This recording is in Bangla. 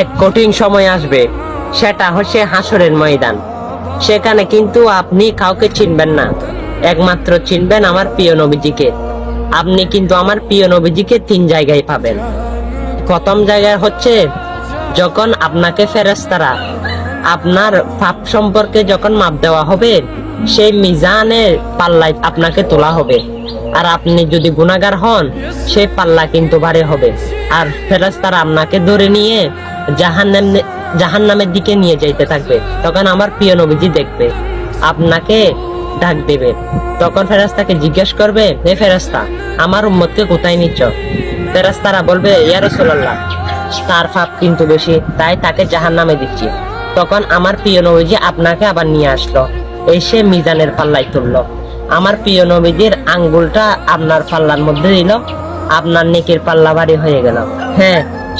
এক কঠিন সময় আসবে, সেটা হচ্ছে হাসরের ময়দান। সেখানে কিন্তু আপনি কাউকে চিনবেন না, একমাত্র চিনবেন আমার প্রিয় নবীজিকে। আপনি কিন্তু আমার প্রিয় নবীজিকে 3 জায়গায় পাবেন। প্রথম জায়গায় হচ্ছে যখন আপনাকে ফেরেশতারা আপনার পাপ সম্পর্কে যখন মাপ দেওয়া হবে, সেই মিজানের পাল্লায় আপনাকে তোলা হবে। আর আপনি যদি গুনাহগার হন, সেই পাল্লা কিন্তু ভারী হবে। আর ফেরেশতারা আপনাকে ধরে নিয়ে জাহান্নামের দিকে নিয়ে যাইতে থাকবে। তখন আমার প্রিয় নবীজি দেখবে, আপনাকে ডাক দেবে। তখন ফেরেশতাকে জিজ্ঞেস করবে, হে ফেরেশতা, আমার উম্মতকে কোথায় নিচ্ছ? ফেরেশতারা বলবে, ইয়া রাসূলুল্লাহ, তার পাপ কিন্তু বেশি, তাই তাকে জাহান্নামে দিচ্ছি। তখন আমার প্রিয় নবীজি আপনাকে আবার নিয়ে আসলো, এসে মিজানের পাল্লায় তুললো। আমার প্রিয় নবীজির আঙ্গুলটা আপনার পাল্লার মধ্যে দিল, আপনার নেকির পাল্লা ভারী হয়ে গেল। হ্যাঁ,